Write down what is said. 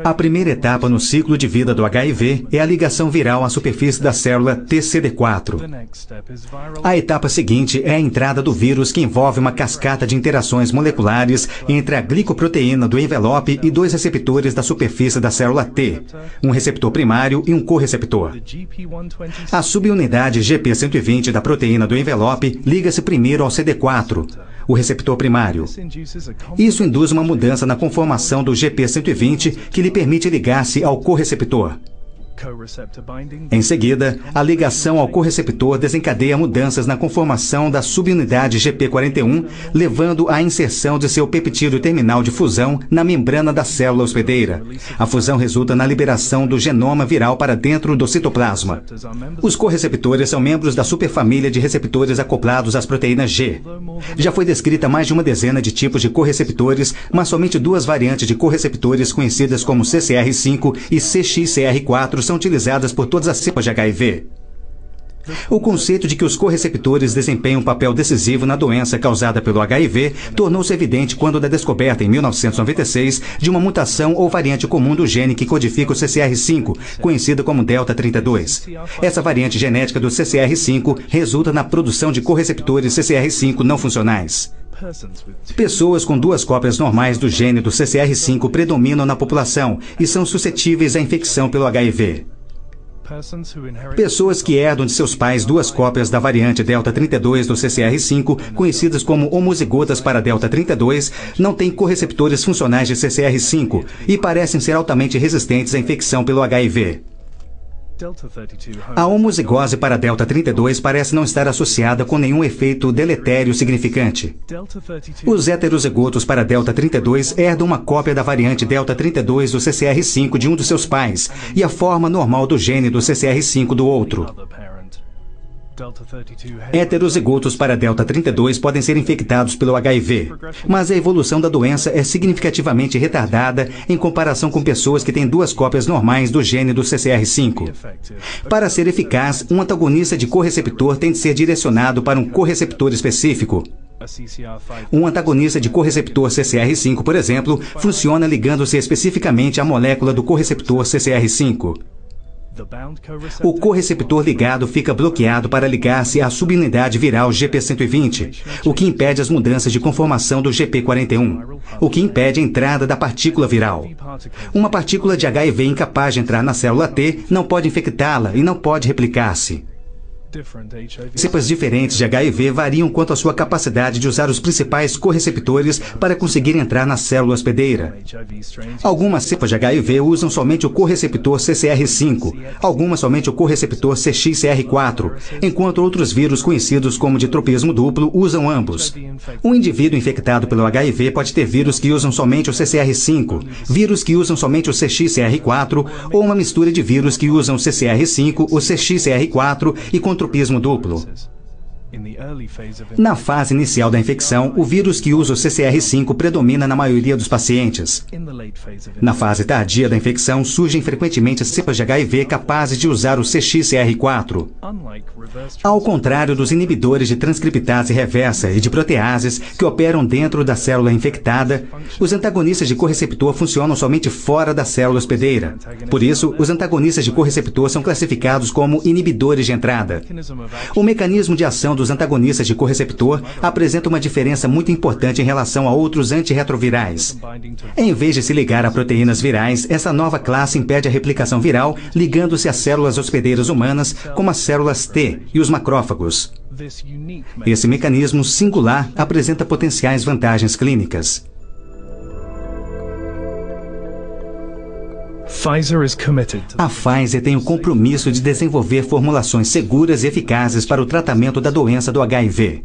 A primeira etapa no ciclo de vida do HIV é a ligação viral à superfície da célula TCD4. A etapa seguinte é a entrada do vírus, que envolve uma cascata de interações moleculares entre a glicoproteína do envelope e dois receptores da superfície da célula T, um receptor primário e um correceptor. A subunidade GP120 da proteína do envelope liga-se primeiro ao CD4, o receptor primário. Isso induz uma mudança na conformação do GP120 que lhe permite ligar-se ao correceptor. Em seguida, a ligação ao correceptor desencadeia mudanças na conformação da subunidade GP41, levando à inserção de seu peptídeo terminal de fusão na membrana da célula hospedeira. A fusão resulta na liberação do genoma viral para dentro do citoplasma. Os correceptores são membros da superfamília de receptores acoplados às proteínas G. Já foi descrita mais de uma dezena de tipos de correceptores, mas somente duas variantes de correceptores, conhecidas como CCR5 e CXCR4, são utilizadas por todas as cepas de HIV. O conceito de que os correceptores desempenham um papel decisivo na doença causada pelo HIV tornou-se evidente quando da descoberta, em 1996, de uma mutação ou variante comum do gene que codifica o CCR5, conhecida como delta 32. Essa variante genética do CCR5 resulta na produção de correceptores CCR5 não funcionais. Pessoas com duas cópias normais do gene do CCR5 predominam na população e são suscetíveis à infecção pelo HIV. Pessoas que herdam de seus pais duas cópias da variante delta 32 do CCR5, conhecidas como homozigotas para delta 32, não têm correceptores funcionais de CCR5 e parecem ser altamente resistentes à infecção pelo HIV. A homozigose para delta 32 parece não estar associada com nenhum efeito deletério significante. Os heterozigotos para delta 32 herdam uma cópia da variante delta 32 do CCR5 de um dos seus pais e a forma normal do gene do CCR5 do outro. Heterozigotos para delta 32 podem ser infectados pelo HIV, mas a evolução da doença é significativamente retardada em comparação com pessoas que têm duas cópias normais do gene do CCR5. Para ser eficaz, um antagonista de correceptor tem de ser direcionado para um correceptor específico. Um antagonista de correceptor CCR5, por exemplo, funciona ligando-se especificamente à molécula do correceptor CCR5. O correceptor ligado fica bloqueado para ligar-se à subunidade viral GP120, o que impede as mudanças de conformação do GP41, o que impede a entrada da partícula viral. Uma partícula de HIV incapaz de entrar na célula T não pode infectá-la e não pode replicar-se. Cepas diferentes de HIV variam quanto à sua capacidade de usar os principais correceptores para conseguir entrar na célula hospedeira. Algumas cepas de HIV usam somente o correceptor CCR5, algumas somente o correceptor CXCR4, enquanto outros vírus conhecidos como de tropismo duplo usam ambos. Um indivíduo infectado pelo HIV pode ter vírus que usam somente o CCR5, vírus que usam somente o CXCR4 ou uma mistura de vírus que usam o CCR5, o CXCR4 e com tropismo duplo. Na fase inicial da infecção, o vírus que usa o CCR5 predomina na maioria dos pacientes. Na fase tardia da infecção, surgem frequentemente cepas de HIV capazes de usar o CXCR4. Ao contrário dos inibidores de transcriptase reversa e de proteases que operam dentro da célula infectada, os antagonistas de correceptor funcionam somente fora da célula hospedeira. Por isso, os antagonistas de correceptor são classificados como inibidores de entrada. O mecanismo de ação dos antagonistas de correceptor apresenta uma diferença muito importante em relação a outros antirretrovirais. Em vez de se ligar a proteínas virais, essa nova classe impede a replicação viral, ligando-se às células hospedeiras humanas, como as células T e os macrófagos. Esse mecanismo singular apresenta potenciais vantagens clínicas. A Pfizer tem o compromisso de desenvolver formulações seguras e eficazes para o tratamento da doença do HIV.